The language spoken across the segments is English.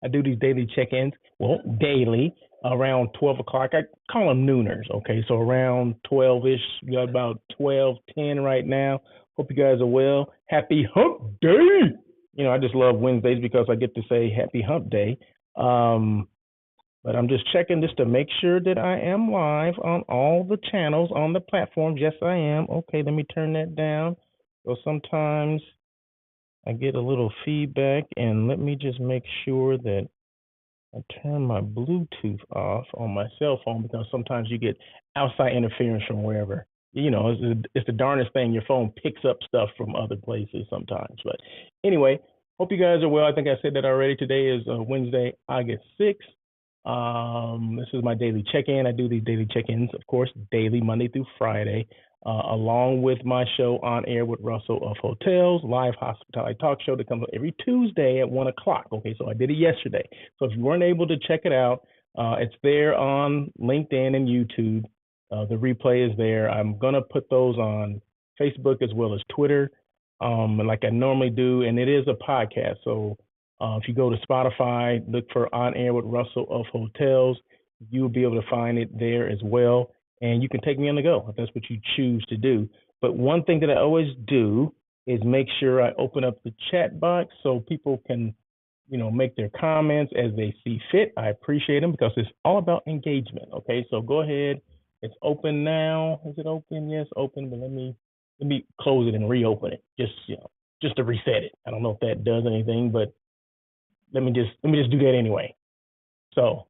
I do these daily check-ins, well, daily around 12 o'clock. I call them nooners, okay? So around 12-ish, we got about 12:10 right now. Hope you guys are well. Happy hump day! I just love Wednesdays because I get to say happy hump day. Um, but I'm just checking just to make sure that I am live on all the channels on the platforms. Yes, I am. Okay, let me turn that down. So sometimes I get a little feedback, and let me just make sure that I turn my Bluetooth off on my cell phone because sometimes you get outside interference from wherever. It's the darndest thing. Your phone picks up stuff from other places sometimes. But anyway, hope you guys are well. I think I said that already. Today is Wednesday, August 6th. This is my daily check-in. I do these daily check-ins, of course, daily, Monday through Friday, along with my show On Air with Russell of Hotels, live hospitality talk show that comes out every Tuesday at 1 o'clock. Okay, so I did it yesterday. So if you weren't able to check it out, it's there on LinkedIn and YouTube. The replay is there. I'm going to put those on Facebook as well as Twitter, like I normally do, and it is a podcast. So if you go to Spotify, look for On Air with Russell of Hotels, you'll be able to find it there as well. And you can take me on the go if that's what you choose to do. But one thing that I always do is make sure I open up the chat box so people can, make their comments as they see fit. I appreciate them because it's all about engagement. Okay, so go ahead. It's open now. Is it open? Yes, open. But let me close it and reopen it. Just to reset it. I don't know if that does anything, but let me just do that anyway. So,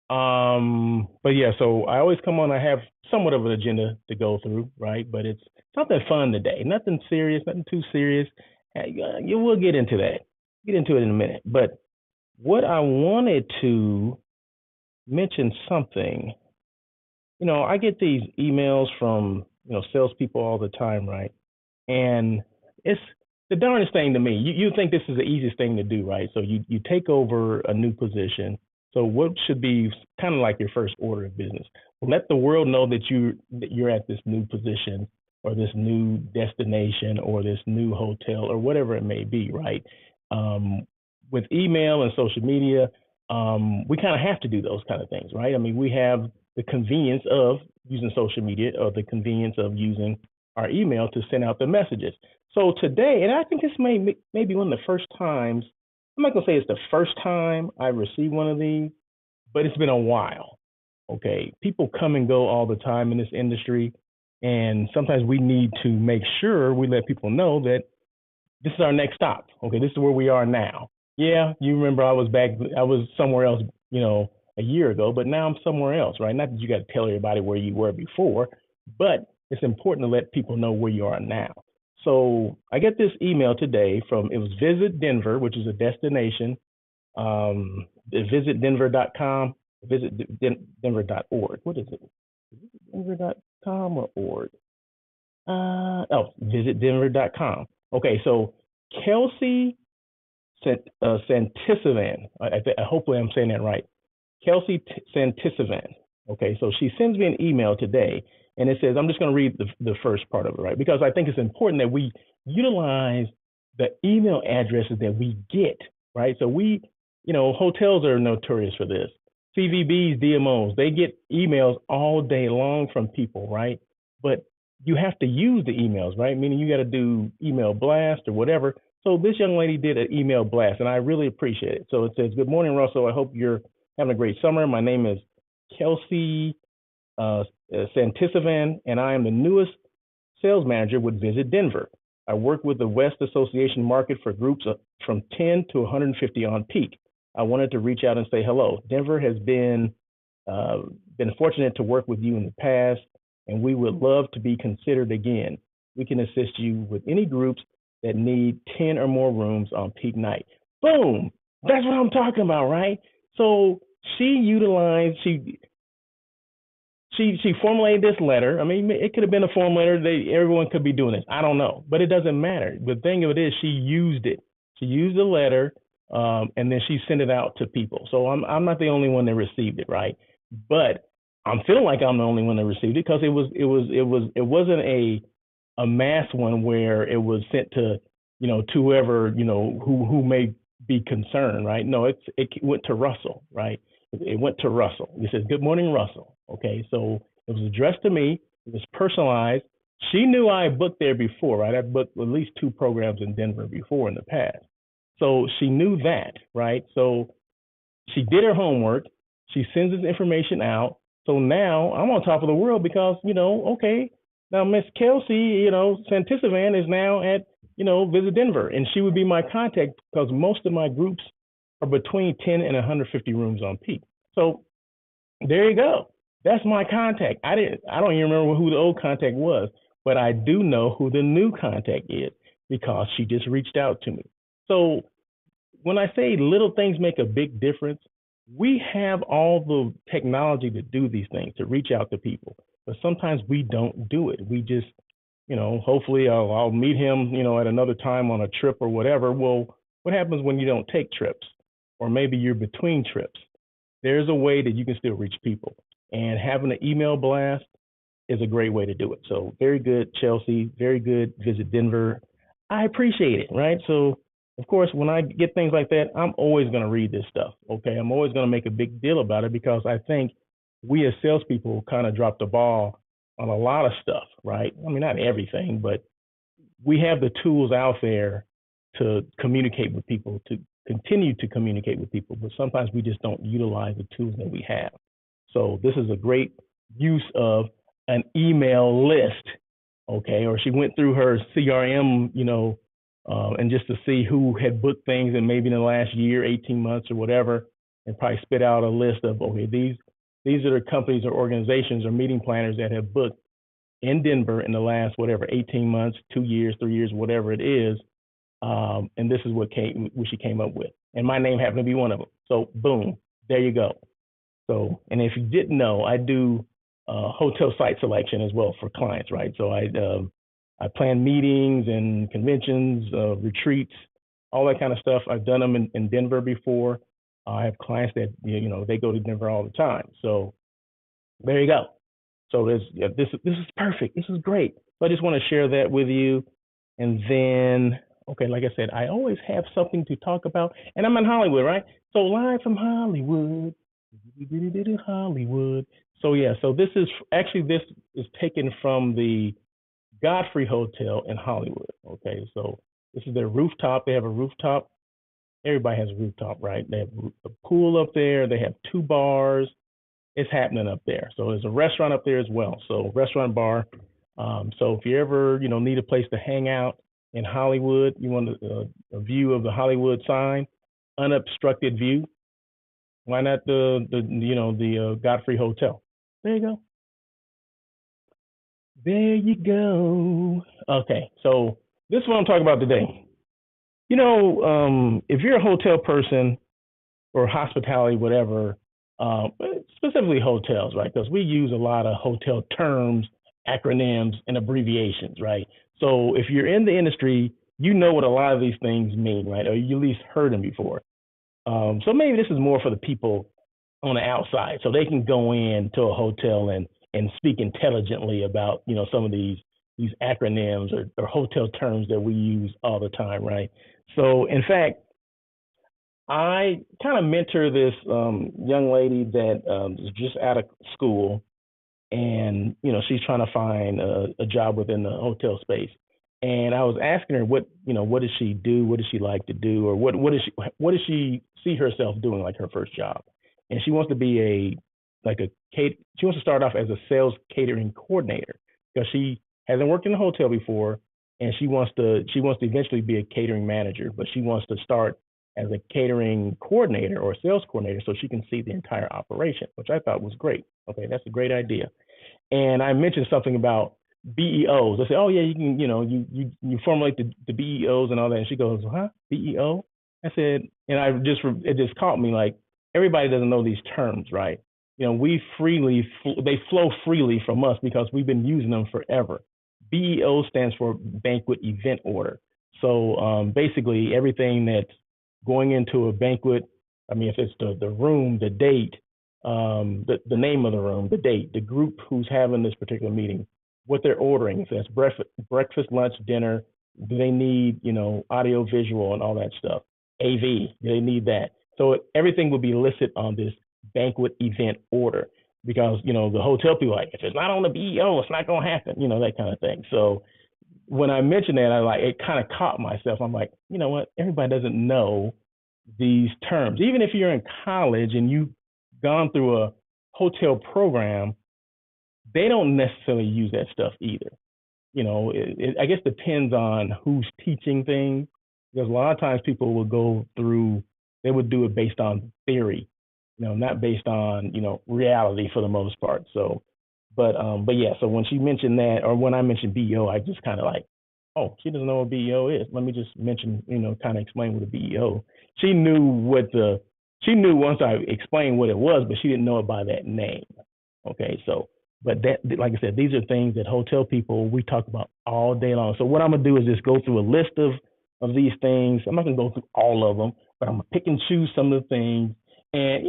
but yeah, so I always come on. I have somewhat of an agenda to go through, right? But it's something fun today. Nothing serious. Nothing too serious. You will get into that. Get into it in a minute. But what I wanted to mention something. I get these emails from salespeople all the time, right? And it's the darndest thing to me. You think this is the easiest thing to do, right? So you take over a new position. So what should be kind of like your first order of business? Let the world know that you're at this new position or this new destination or this new hotel or whatever it may be, right? With email and social media, we kind of have to do those kind of things, right? I mean, we have the convenience of using social media or the convenience of using our email to send out the messages. So today, and I think this may be one of the first times, I'm not gonna say it's the first time I received one of these, but it's been a while. Okay, people come and go all the time in this industry, and sometimes we need to make sure we let people know that this is our next stop. Okay, this is where we are now. Yeah, you remember I was somewhere else, a year ago, but now I'm somewhere else, right? Not that you got to tell everybody where you were before, but it's important to let people know where you are now. So I get this email today it was Visit Denver, which is a destination, visitdenver.com, visitdenver.org. What is it? Denver.com or org? Visitdenver.com. Okay, so Kelsey Santisavan, hopefully I'm saying that right. Kelsey Santisavan. Okay, so she sends me an email today, and it says, I'm just going to read the first part of it, right? Because I think it's important that we utilize the email addresses that we get, right? So hotels are notorious for this. CVBs, DMOs, they get emails all day long from people, right? But you have to use the emails, right? Meaning you got to do email blast or whatever. So this young lady did an email blast, and I really appreciate it. So it says, good morning, Russell. I hope you're having a great summer. My name is Kelsey Santisavan, and I am the newest sales manager with Visit Denver. I work with the West Association Market for groups from 10 to 150 on peak. I wanted to reach out and say hello. Denver has been fortunate to work with you in the past, and we would love to be considered again. We can assist you with any groups that need 10 or more rooms on peak night. Boom! That's what I'm talking about, right? So she formulated this letter. I mean, it could have been a form letter. Everyone could be doing this. I don't know, but it doesn't matter. The thing of it is, she used it. She used the letter, and then she sent it out to people. So I'm not the only one that received it, right? But I'm feeling like I'm the only one that received it because it wasn't a mass one where it was sent to to whoever who may be concerned, right? No, it went to Russell, right? It went to Russell. It says, "Good morning, Russell." Okay, so it was addressed to me. It was personalized. She knew I booked there before, right? I booked at least 2 programs in Denver before in the past, so she knew that, right? So she did her homework. She sends this information out. So now I'm on top of the world because, okay, now Miss Kelsey, Santisavan is now at, Visit Denver. And she would be my contact because most of my groups are between 10 and 150 rooms on peak. So there you go. That's my contact. I don't even remember who the old contact was, but I do know who the new contact is because she just reached out to me. So when I say little things make a big difference, we have all the technology to do these things, to reach out to people. But sometimes we don't do it. We just, hopefully I'll meet him, at another time on a trip or whatever. Well, what happens when you don't take trips? Or maybe you're between trips? There's a way that you can still reach people. And having an email blast is a great way to do it. So very good, Chelsea. Very good. Visit Denver. I appreciate it, right? So of course, when I get things like that, I'm always going to read this stuff. Okay, I'm always going to make a big deal about it because I think we as salespeople kind of drop the ball on a lot of stuff, right? I mean, not everything, but we have the tools out there to communicate with people, to continue to communicate with people, but sometimes we just don't utilize the tools that we have. So this is a great use of an email list, okay? Or she went through her CRM, and just to see who had booked things and maybe in the last year, 18 months or whatever, and probably spit out a list of, okay, these are the companies or organizations or meeting planners that have booked in Denver in the last, whatever, 18 months, 2 years, 3 years, whatever it is. And this is what she came up with. And my name happened to be one of them. So boom, there you go. So, and if you didn't know, I do hotel site selection as well for clients, right? So I plan meetings and conventions, retreats, all that kind of stuff. I've done them in Denver before. I have clients that, they go to Denver all the time. So there you go. So this is perfect. This is great. So I just want to share that with you. And then, okay, like I said, I always have something to talk about. And I'm in Hollywood, right? So live from Hollywood. Hollywood. So yeah, so this is taken from the Godfrey Hotel in Hollywood. Okay, so this is their rooftop. They have a rooftop. Everybody has a rooftop, right? They have a pool up there. They have 2 bars. It's happening up there. So there's a restaurant up there as well. So restaurant, bar. So if you ever need a place to hang out in Hollywood, you want a view of the Hollywood sign, unobstructed view. Why not the Godfrey Hotel? There you go. There you go. Okay, so this is what I'm talking about today. If you're a hotel person or hospitality, whatever, specifically hotels, right? Because we use a lot of hotel terms, acronyms, and abbreviations, right? So if you're in the industry, you know what a lot of these things mean, right? Or you at least heard them before. So maybe this is more for the people on the outside, so they can go into a hotel and speak intelligently about some of these acronyms or hotel terms that we use all the time, right? So in fact, I kind of mentor this young lady that is just out of school, and she's trying to find a job within the hotel space. And I was asking her what does she do, what does she like to do, or what does she see herself doing, like her first job. And she wants to be she wants to start off as a sales catering coordinator because she hasn't worked in a hotel before, and she wants to eventually be a catering manager, but she wants to start as a catering coordinator or a sales coordinator so she can see the entire operation, which I thought was great. Okay, that's a great idea. And I mentioned something about BEOs. I said, oh yeah, you can, you formulate the BEOs and all that. And she goes, huh, BEO? I said, and it just caught me, like, everybody doesn't know these terms, right? They flow freely from us because we've been using them forever. BEO stands for banquet event order. So basically everything that's going into a banquet, I mean, if it's the room, the date, the name of the room, the date, the group who's having this particular meeting, what they're ordering, if that's breakfast, lunch, dinner, do they need, audio, visual, and all that stuff. AV, they need that. So everything will be listed on this banquet event order because, the hotel people are like, if it's not on the BEO, it's not going to happen, that kind of thing. So when I mentioned that, it kind of caught myself. I'm like, you know what? Everybody doesn't know these terms. Even if you're in college and you've gone through a hotel program, they don't necessarily use that stuff either. I guess depends on who's teaching things, because a lot of times people will go through, they would do it based on theory, not based on, reality for the most part. So, but yeah, so when she mentioned that, or when I mentioned BEO, I just kind of like, oh, she doesn't know what BEO is. Let me just mention, kind of explain what a BEO. She knew she knew once I explained what it was, but she didn't know it by that name. Okay, so but that, like I said, these are things that hotel people we talk about all day long. So what I'm gonna do is just go through a list of these things. I'm not gonna go through all of them, but I'm gonna pick and choose some of the things, and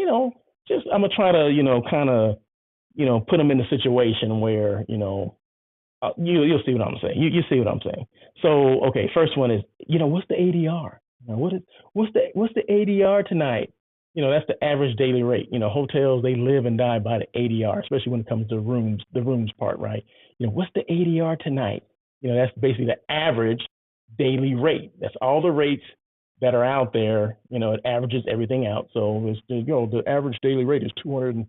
just I'm gonna try to kind of put them in a situation where you'll see what I'm saying. You see what I'm saying. So okay, first one is what's the ADR? What's the ADR tonight? That's the average daily rate. Hotels, they live and die by the ADR, especially when it comes to the rooms part, right? What's the ADR tonight? That's basically the average daily rate. That's all the rates that are out there. It averages everything out. So it's the average daily rate is $210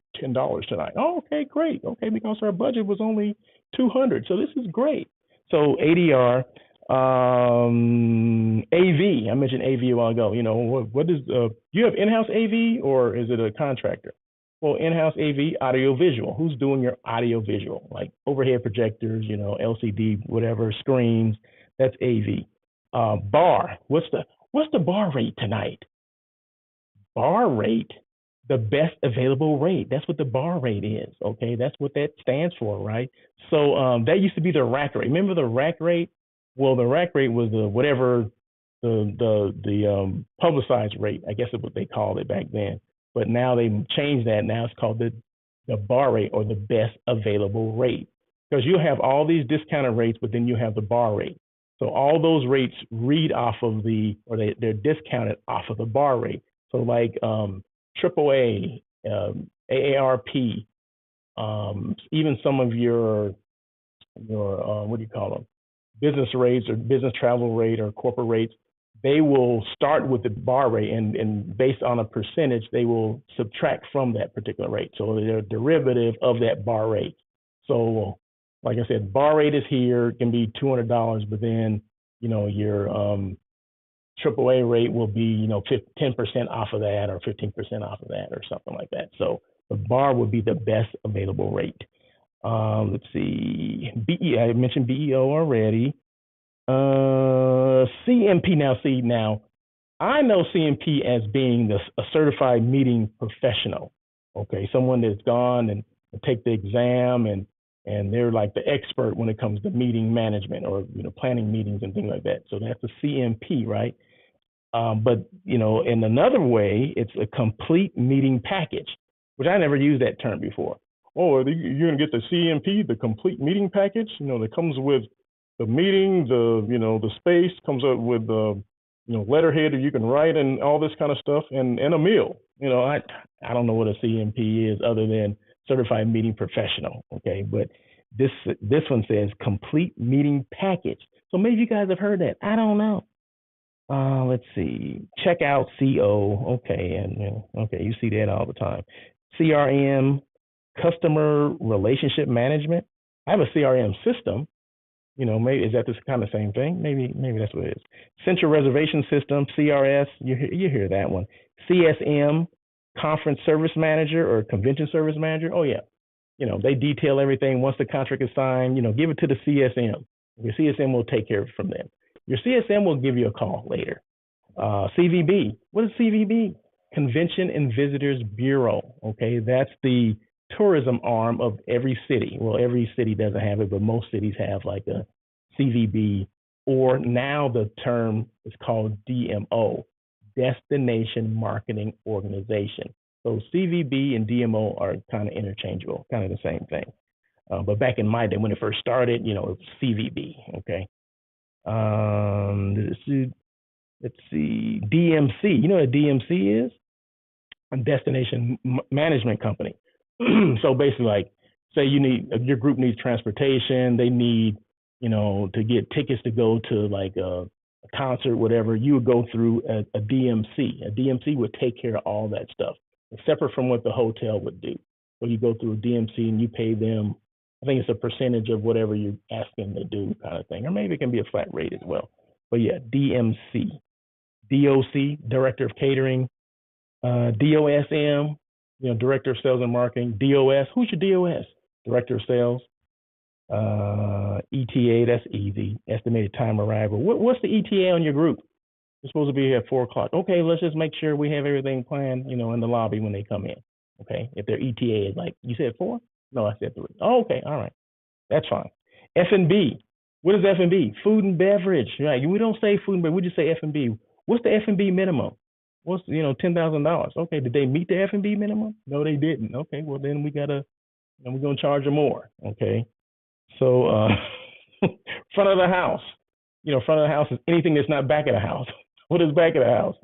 tonight. Oh, okay, great. Okay, because our budget was only 200, so this is great. So ADR, AV. I mentioned AV a while ago. What is you have in-house AV or is it a contractor? Well, in-house AV, audio visual. Who's doing your audio visual? Like overhead projectors, LCD, whatever screens. That's AV. Bar. What's the bar rate tonight? Bar rate, the best available rate. That's what the bar rate is. Okay, that's what that stands for, right? So that used to be the rack rate. Remember the rack rate? Well, the rack rate was the whatever the publicized rate. I guess is what they called it back then. But now they changed that. Now it's called the bar rate or the best available rate, because you have all these discounted rates, but then you have the bar rate. So all those rates read off of they're discounted off of the bar rate. So like AAA, AARP, even some of your what do you call them? Business rates or business travel rate or corporate rates, they will start with the bar rate, and based on a percentage, they will subtract from that particular rate. So they're a derivative of that bar rate. So like I said, bar rate is here, it can be $200, but then your AAA rate will be 10% off of that or 15% off of that or something like that. So the bar would be the best available rate. Let's see, I mentioned BEO already. CMP. Now I know CMP as being a certified meeting professional. Okay, someone that's gone and take the exam and they're like the expert when it comes to meeting management or planning meetings and things like that. So that's a CMP, right? But in another way, it's a complete meeting package, which I never used that term before. Oh, you're gonna get the CMP, the complete meeting package. That comes with the meeting, the space, comes up with the letterhead that you can write and all this kind of stuff, and a meal. I don't know what a CMP is other than certified meeting professional. Okay, but this one says complete meeting package. So maybe you guys have heard that. I don't know. Let's see. Checkout CO. Okay, and okay, you see that all the time. CRM, customer relationship management. I have a CRM system. Maybe is that this kind of same thing? Maybe that's what it is. Central reservation system, CRS. You hear that one. CSM, conference service manager or convention service manager. Oh yeah, they detail everything once the contract is signed. Give it to the CSM. Your CSM will take care of it from them. Your CSM will give you a call later. CVB. What is CVB? Convention and Visitors Bureau. Okay, that's the tourism arm of every city. Well, every city doesn't have it, but most cities have like a CVB, or now the term is called DMO, Destination Marketing Organization. So CVB and DMO are kind of interchangeable, kind of the same thing. But back in my day, when it first started, it was CVB. Okay. Let's see, DMC. You know what DMC is? A destination management company. So basically, like, say you need your group needs transportation, they need, to get tickets to go to like a concert, whatever. You would go through a DMC. A DMC would take care of all that stuff, separate from what the hotel would do. So you go through a DMC and you pay them. I think it's a percentage of whatever you're asking them to do, kind of thing, or maybe it can be a flat rate as well. But yeah, DMC, DOC, Director of Catering, DOSM, Director of Sales and Marketing. DOS, who's your DOS? Director of Sales. ETA, that's easy. Estimated time arrival. What's the ETA on your group? It's supposed to be here at 4 o'clock. Okay, let's just make sure we have everything planned, in the lobby when they come in. Okay, if their ETA is like, you said 4? No, I said 3. Oh, okay, all right, that's fine. F&B. What is F&B? Food and beverage. Right? We don't say food and beverage. We just say F&B. What's the F&B minimum? What's $10,000? Okay, did they meet the F&B minimum? No, they didn't. Okay, well then we're gonna charge them more. Okay, so front of the house. Front of the house is anything that's not back of the house. What is back of the house?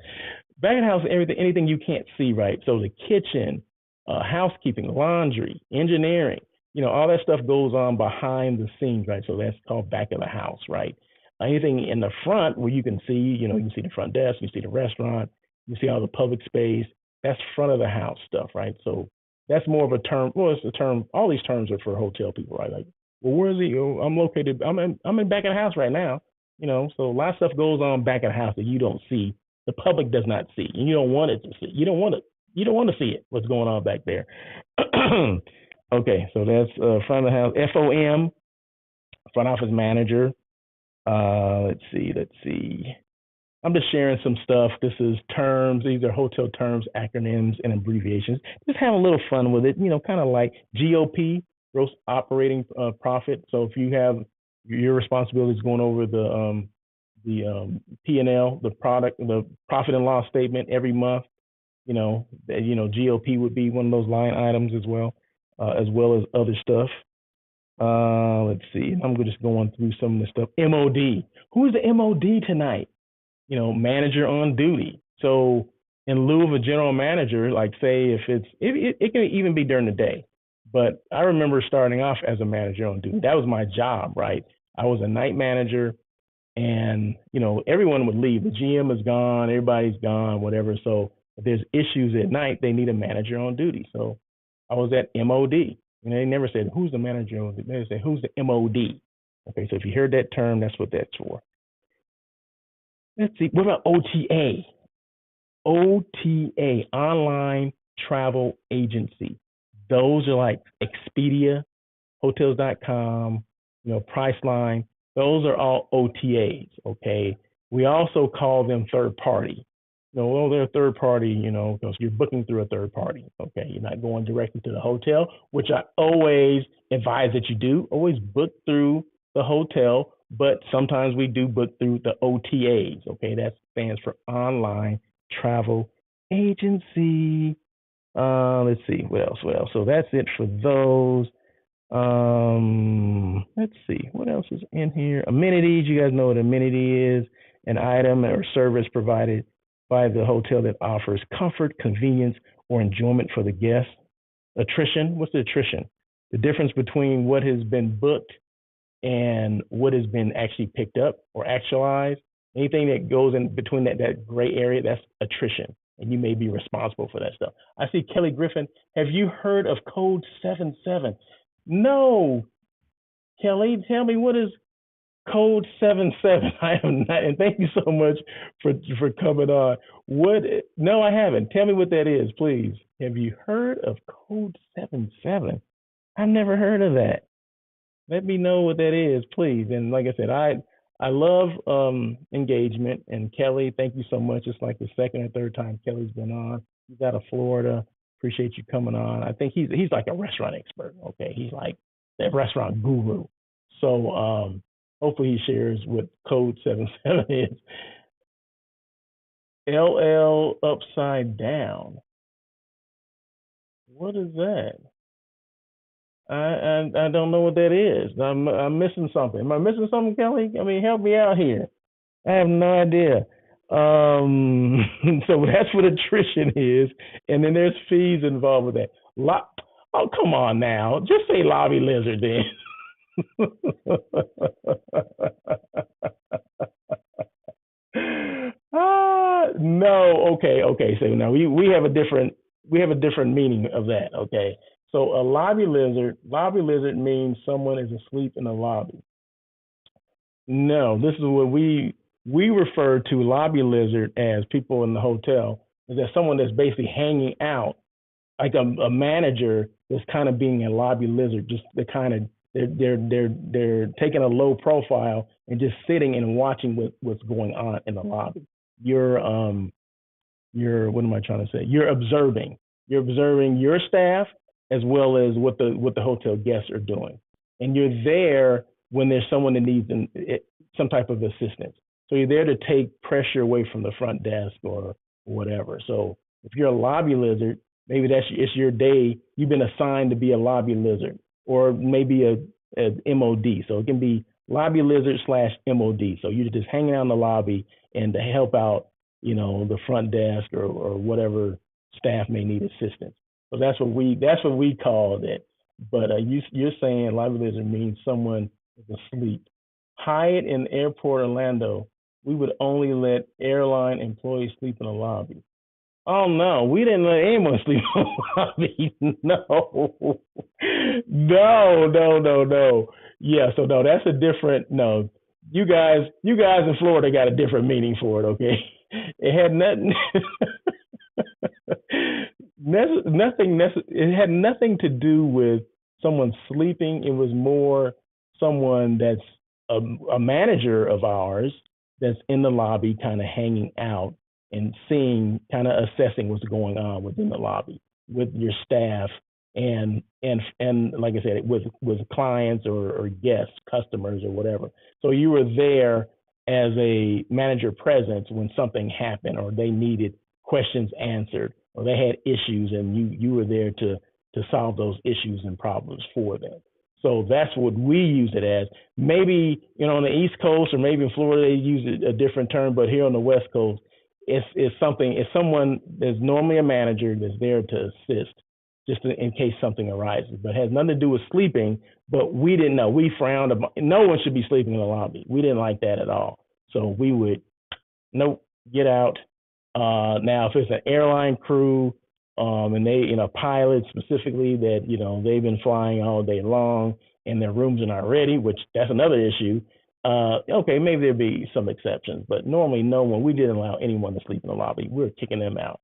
Back of the house is anything you can't see, right? So the kitchen, housekeeping, laundry, engineering, all that stuff goes on behind the scenes, right? So that's called back of the house, right? Anything in the front where you can see, you can see the front desk, you see the restaurant, you see all the public space. That's front of the house stuff, right? So that's more of a term. Well, it's a term. All these terms are for hotel people, right? Like, well, where is he? Oh, I'm located. I'm in back of the house right now. So a lot of stuff goes on back of the house that you don't see. The public does not see, and you don't want it to see. You don't want to see it. What's going on back there? Okay, so that's front of the house. FOM, front office manager. Let's see. I'm just sharing some stuff. This is terms. These are hotel terms, acronyms, and abbreviations. Just have a little fun with it. Kind of like GOP, gross operating profit. So if you have your responsibilities going over the P&L, the profit and loss statement every month, GOP would be one of those line items as well as other stuff. Let's see. I'm just going through some of the stuff. MOD. Who's the MOD tonight? Manager on duty. So in lieu of a general manager, like say if it can even be during the day. But I remember starting off as a manager on duty. That was my job, right? I was a night manager, and everyone would leave. The GM is gone, everybody's gone, whatever. So if there's issues at night, they need a manager on duty. So I was at MOD. They never said who's the manager on duty. They said who's the MOD. Okay, so if you heard that term, that's what that's for. Let's see. What about OTA? OTA, online travel agency. Those are like Expedia, Hotels.com, Priceline. Those are all OTAs. Okay. We also call them third party. They're a third party, because you're booking through a third party. Okay. You're not going directly to the hotel, which I always advise that you do. Always book through the hotel, but sometimes we do book through the OTAs. Okay. That stands for online travel agency. Let's see, what else? So that's it for those. Let's see, what else is in here? Amenities. You guys know what amenity is: an item or service provided by the hotel that offers comfort, convenience, or enjoyment for the guest. Attrition. What's the attrition? The difference between what has been booked and what has been actually picked up or actualized. Anything that goes in between that gray area, that's attrition. And you may be responsible for that stuff. I see Kelly Griffin. Have you heard of Code 77? No. Kelly, tell me, what is Code 77? I am not, and thank you so much for coming on. No, I haven't. Tell me what that is, please. Have you heard of Code 77? I've never heard of that. Let me know what that is, please. And like I said, I love engagement. And Kelly, thank you so much. It's like the second or third time Kelly's been on. He's out of Florida. Appreciate you coming on. I think he's like a restaurant expert. Okay, he's like that restaurant guru. So hopefully he shares what Code 77 is. LL upside down. What is that? I don't know what that is. I'm missing something. Am I missing something, Kelly? I mean, help me out here. I have no idea. So that's what attrition is, and then there's fees involved with that. Oh, come on now, just say lobby lizard then. No, okay, okay. So now we have a different meaning of that. Okay, so a lobby lizard means someone is asleep in the lobby. No, this is what we refer to lobby lizard as people in the hotel. Is that someone that's basically hanging out like a manager that's kind of being a lobby lizard, just the kind of they're taking a low profile and just sitting and watching what's going on in the lobby. You're you're what am I trying to say? You're observing your staff as well as what the hotel guests are doing, and you're there when there's someone that needs some type of assistance. So you're there to take pressure away from the front desk or whatever. So if you're a lobby lizard, maybe it's your day. You've been assigned to be a lobby lizard, or maybe a MOD. So it can be lobby lizard slash MOD. So you're just hanging out in the lobby and to help out, the front desk or whatever staff may need assistance. So that's what we called it. But you're saying lobby lizard means someone is asleep. Hyatt in Airport Orlando, we would only let airline employees sleep in the lobby. Oh no, we didn't let anyone sleep in the lobby. No, no, no, no, no. Yeah, so no, that's a different. No, you guys in Florida got a different meaning for it. Okay, it had nothing. It had nothing to do with someone sleeping. It was more someone that's a, a manager of ours that's in the lobby, kind of hanging out and seeing, kind of assessing what's going on within the lobby with your staff and like I said, with clients or guests, customers or whatever. So you were there as a manager presence when something happened or they needed questions answered or they had issues and you were there to solve those issues and problems for them. So that's what we use it as. Maybe on the East Coast or maybe in Florida they use it a different term, but here on the West Coast, it's someone that's normally a manager that's there to assist, just in case something arises, but it has nothing to do with sleeping. But we didn't know. We frowned upon. No one should be sleeping in the lobby. We didn't like that at all. So we would, nope, get out. Now, if it's an airline crew, and they, pilots specifically that, they've been flying all day long and their rooms are not ready, which that's another issue. Okay, maybe there'd be some exceptions, but normally no one, we didn't allow anyone to sleep in the lobby. We were kicking them out.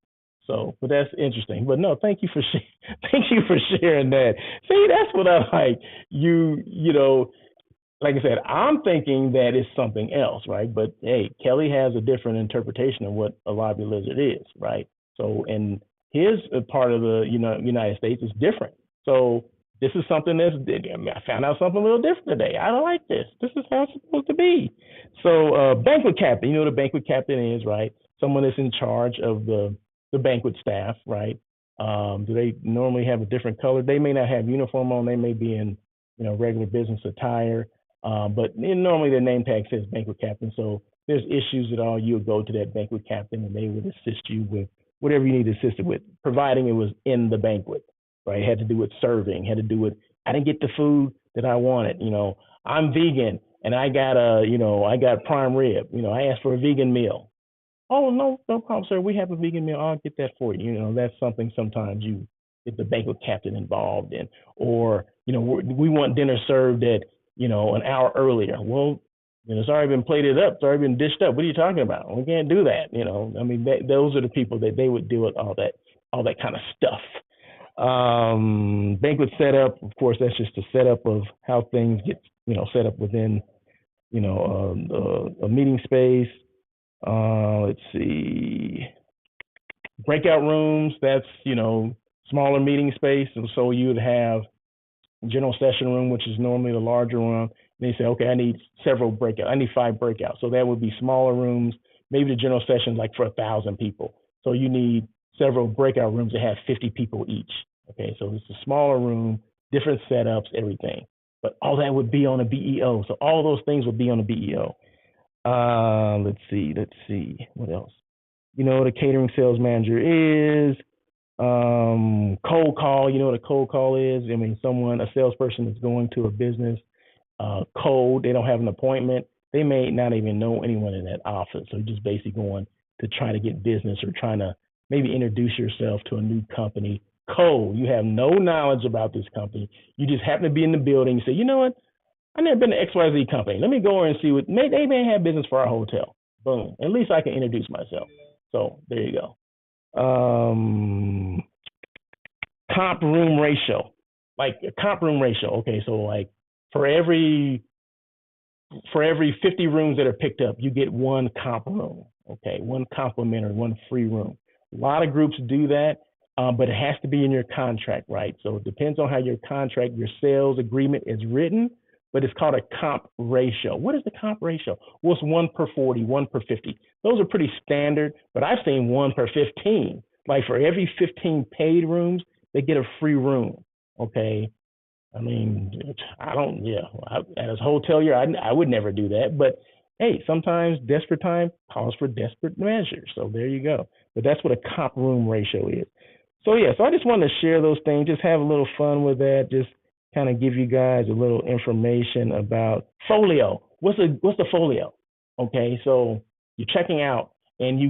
So, but that's interesting. But no, thank you for thank you for sharing that. See, that's what I like. Like I said, I'm thinking that it's something else, right? But hey, Kelly has a different interpretation of what a lobby lizard is, right? So, and his part of the United States is different. So this is something I found out something a little different today. I don't like this. This is how it's supposed to be. So banquet captain, you know what a banquet captain is, right? Someone that's in charge of the banquet staff, right? Do they normally have a different color? They may not have uniform on. They may be in regular business attire. But normally their name tag says banquet captain. So there's issues at all, you would go to that banquet captain and they would assist you with whatever you need assisted with, providing it was in the banquet, right? It had to do with serving, had to do with, I didn't get the food that I wanted. I'm vegan and I got prime rib. I asked for a vegan meal. Oh, no, no problem, sir. We have a vegan meal. I'll get that for you. That's something sometimes you get the banquet captain involved in. Or, we want dinner served at, an hour earlier. Well, it's already been plated up. It's already been dished up. What are you talking about? We can't do that. I mean, those are the people that they would deal with all that kind of stuff. Banquet setup, of course, that's just the setup of how things get, set up within, a meeting space. Let's see, breakout rooms. That's smaller meeting space, and so you would have general session room, which is normally the larger room. And they say, okay, I need several breakouts. I need 5 breakouts. So that would be smaller rooms. Maybe the general session like for 1,000 people. So you need several breakout rooms that have 50 people each. Okay, so it's a smaller room, different setups, everything. But all that would be on a BEO. So all those things would be on a BEO. Let's see. Let's see. What else? You know what a catering sales manager is. Cold call. You know what a cold call is? I mean, a salesperson is going to a business cold. They don't have an appointment. They may not even know anyone in that office. So you're just basically going to try to get business or trying to maybe introduce yourself to a new company. Cold. You have no knowledge about this company. You just happen to be in the building. You say, you know what? I've never been to XYZ company. Let me go over and see what they may have business for our hotel. Boom. At least I can introduce myself. So there you go. Comp room ratio. Like a comp room ratio. Okay, so like for every 50 rooms that are picked up, you get one comp room. Okay, one complimentary, one free room. A lot of groups do that, but it has to be in your contract, right? So it depends on how your contract, your sales agreement is written, but it's called a comp ratio. What is the comp ratio? Well, it's 1/40, 1/50. Those are pretty standard, but I've seen 1/15. Like for every 15 paid rooms, they get a free room. Okay, I mean, I don't, yeah, as a hotelier, I would never do that. But hey, sometimes desperate time calls for desperate measures. So there you go. But that's what a comp room ratio is. So yeah, so I just wanted to share those things, just have a little fun with that, just kind of give you guys a little information about folio. What's the folio? Okay, so you're checking out and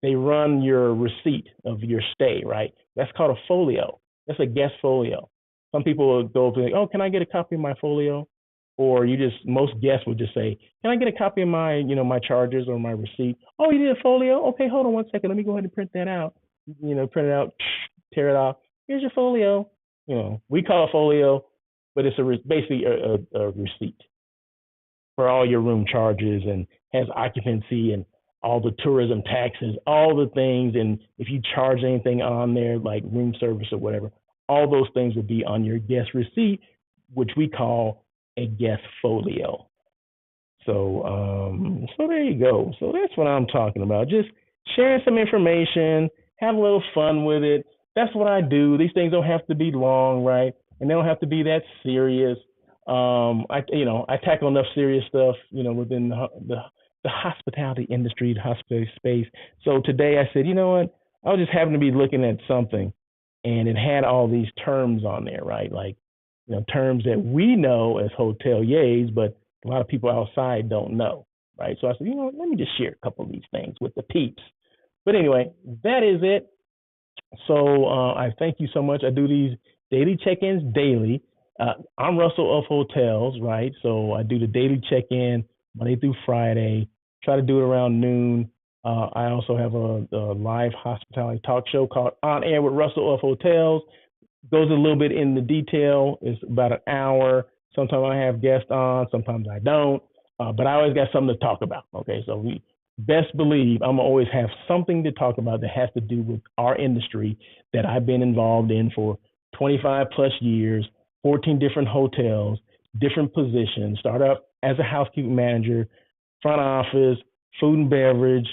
they run your receipt of your stay, right? That's called a folio. That's a guest folio. Some people will go to like, oh, can I get a copy of my folio? Or most guests would just say, can I get a copy of my, my charges or my receipt? Oh, you need a folio? Okay, hold on one second. Let me go ahead and print that out. Print it out, tear it off. Here's your folio. We call it folio, but it's basically a receipt for all your room charges and has occupancy and all the tourism taxes, all the things. And if you charge anything on there, like room service or whatever, all those things will be on your guest receipt, which we call a guest folio. So there you go. So that's what I'm talking about. Just sharing some information, have a little fun with it. That's what I do. These things don't have to be long, right? And they don't have to be that serious. I tackle enough serious stuff, within the hospitality industry, the hospitality space. So today I said, you know what? I was just happened to be looking at something, and it had all these terms on there, right? Like, terms that we know as hoteliers, but a lot of people outside don't know, right? So I said, let me just share a couple of these things with the peeps. But anyway, that is it. So I thank you so much. I do these daily check-ins daily. I'm Russell of Hotels, right? So I do the daily check-in Monday through Friday. Try to do it around noon. I also have a live hospitality talk show called On Air with Russell of Hotels. Goes a little bit in the detail. It's about an hour. Sometimes I have guests on, sometimes I don't. But I always got something to talk about. Okay, so we best believe I'm always have something to talk about that has to do with our industry that I've been involved in for 25 plus years, 14 different hotels, different positions. Started out as a housekeeping manager, front office, food and beverage,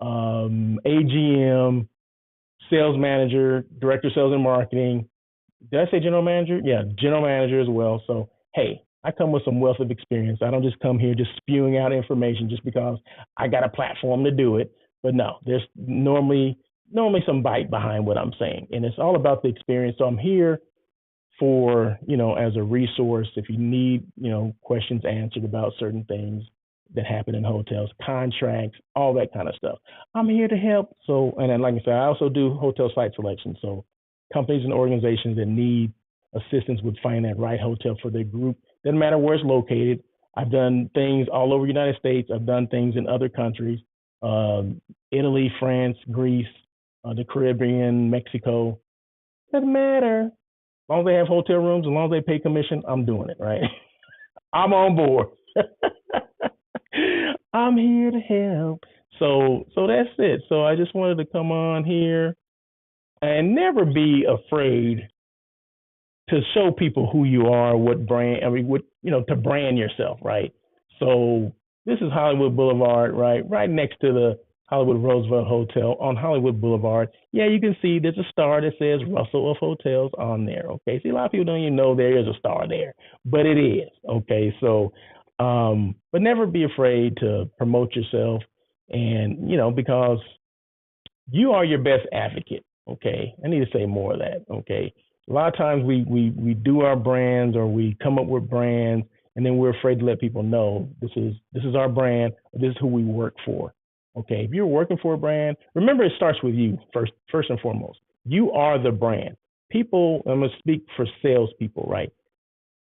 AGM, sales manager, director of sales and marketing. Did I say general manager? Yeah, general manager as well. So, hey, I come with some wealth of experience. I don't just come here just spewing out information just because I got a platform to do it. But no, there's normally some bite behind what I'm saying. And it's all about the experience. So I'm here for, as a resource if you need, questions answered about certain things that happen in hotels, contracts, all that kind of stuff. I'm here to help. So, and then, like I said, I also do hotel site selection. So companies and organizations that need assistance with finding that right hotel for their group, doesn't matter where it's located. I've done things all over the United States. I've done things in other countries, Italy, France, Greece, the Caribbean, Mexico. Doesn't matter. As long as they have hotel rooms, as long as they pay commission, I'm doing it, right? I'm on board. I'm here to help. So that's it. So I just wanted to come on here and never be afraid to show people who you are, to brand yourself, right? So this is Hollywood Boulevard, right next to the Hollywood Roosevelt Hotel on Hollywood Boulevard. Yeah, you can see there's a star that says Russell of Hotels on there. Okay, see, a lot of people don't even know there is a star there, but it is. Okay, so But never be afraid to promote yourself, and because you are your best advocate. Okay, I need to say more of that. Okay, a lot of times we do our brands, or we come up with brands, and then we're afraid to let people know this is our brand, or this is who we work for. Okay, if you're working for a brand, remember it starts with you first and foremost. You are the brand. People, I'm gonna speak for salespeople, right?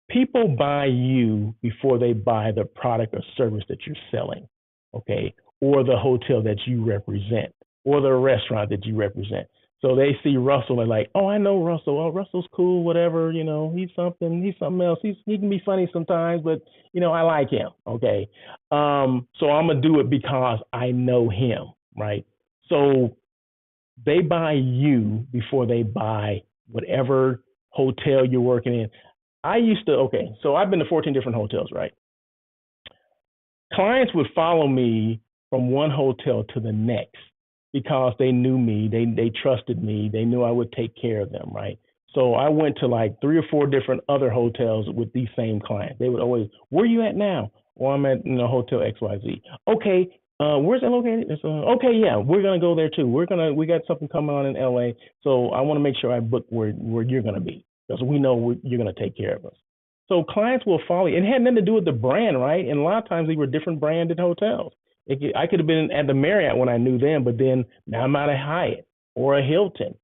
People buy you before they buy the product or service that you're selling, okay, or the hotel that you represent, or the restaurant that you represent. So they see Russell and like, oh, I know Russell. Oh, Russell's cool, whatever. He's something else. He can be funny sometimes, but I like him. Okay, so I'm gonna do it because I know him, right? So they buy you before they buy whatever hotel you're working in. Okay, so I've been to 14 different hotels, right? Clients would follow me from one hotel to the next because they knew me, they trusted me, they knew I would take care of them, right? So I went to like 3 or 4 different other hotels with these same clients. They would always, where are you at now? Well, I'm at Hotel XYZ. Okay, where's that located? Okay, yeah, we're gonna go there too. We got something coming on in LA, so I want to make sure I book where you're gonna be because we know you're gonna take care of us. So clients will follow you. It had nothing to do with the brand, right? And a lot of times they were different branded hotels. I could have been at the Marriott when I knew them, but then now I'm at a Hyatt or a Hilton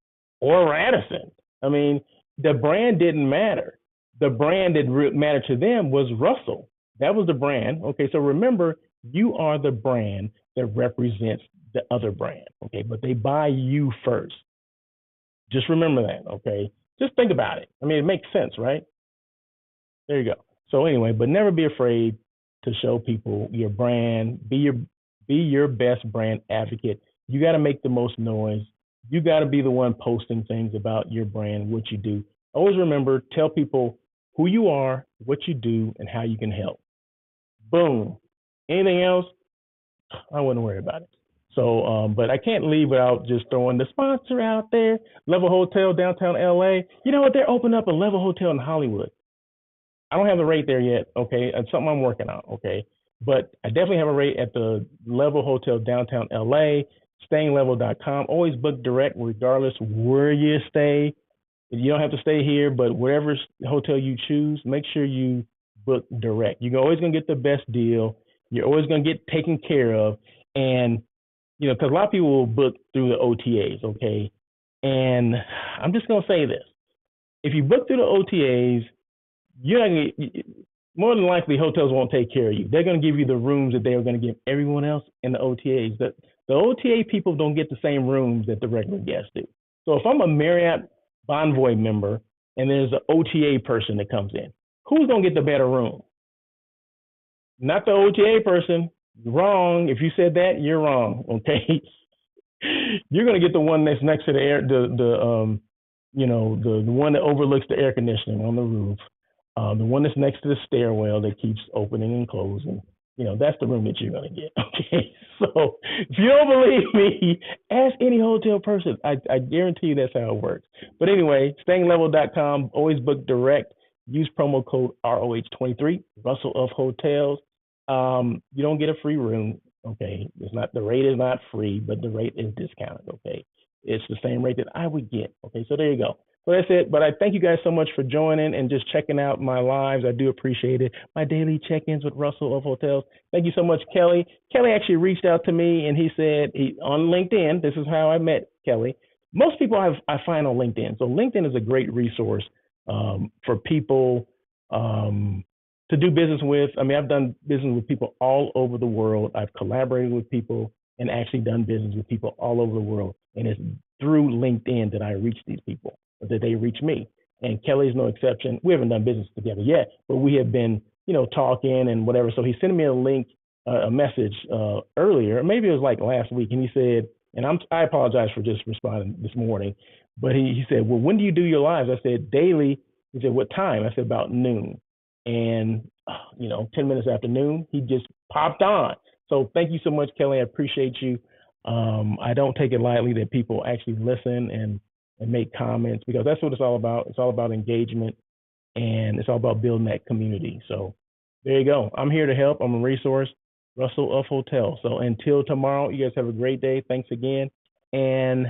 or a Radisson. I mean, the brand didn't matter. The brand that mattered to them was Russell. That was the brand. Okay, so remember, you are the brand that represents the other brand. Okay, but they buy you first. Just remember that. Okay, just think about it. I mean, it makes sense, right? There you go. So anyway, but never be afraid to show people your brand. Be your best brand advocate. You got to make the most noise. You got to be the one posting things about your brand, what you do. Always remember, tell people who you are, what you do, and how you can help. Boom. Anything else, I wouldn't worry about it. So, but I can't leave without just throwing the sponsor out there. Level Hotel, downtown LA. You know what? They're opening up a Level Hotel in Hollywood. I don't have the rate there yet. Okay, it's something I'm working on. Okay, but I definitely have a rate at the Level Hotel downtown LA. StayingLevel.com. Always book direct, regardless where you stay. You don't have to stay here, but wherever hotel you choose, make sure you book direct. You're always gonna get the best deal. You're always gonna get taken care of, and because a lot of people will book through the OTAs. Okay, and I'm just gonna say this: if you book through the OTAs, you're not gonna, more than likely hotels won't take care of you. They're going to give you the rooms that they are going to give everyone else in the OTAs. The OTA people don't get the same rooms that the regular guests do. So if I'm a Marriott Bonvoy member and there's an OTA person that comes in, who's going to get the better room? Not the OTA person. Wrong. If you said that, you're wrong. Okay. You're going to get the one that's next to the air, the one that overlooks the air conditioning on the roof. The one that's next to the stairwell that keeps opening and closing. That's the room that you're going to get. Okay. So if you don't believe me, ask any hotel person. I guarantee you that's how it works. But anyway, stayinglevel.com, always book direct. Use promo code ROH23, Russell of Hotels. You don't get a free room. Okay. The rate is not free, but the rate is discounted. Okay. It's the same rate that I would get. Okay. So there you go. So that's it. But I thank you guys so much for joining and just checking out my lives. I do appreciate it. My daily check-ins with Russell of Hotels. Thank you so much, Kelly. Kelly actually reached out to me and he said on LinkedIn, this is how I met Kelly. Most people I find on LinkedIn. So LinkedIn is a great resource for people to do business with. I mean, I've done business with people all over the world. I've collaborated with people and actually done business with people all over the world. And it's through LinkedIn that I reach these people, that they reach me. And Kelly's no exception. We haven't done business together yet, but we have been, talking and whatever. So he sent me a link, a message earlier, maybe it was like last week, and he said, and I apologize for just responding this morning, but he said, well, when do you do your lives? I said, daily. He said, what time? I said, about noon. And 10 minutes after noon, he just popped on. So thank you so much, Kelly. I appreciate you. I don't take it lightly that people actually listen and make comments, because that's what it's all about. It's all about engagement, and it's all about building that community. So There you go. I'm here to help. I'm a resource. Russell of Hotel. So until tomorrow, you guys have a great day. Thanks again. And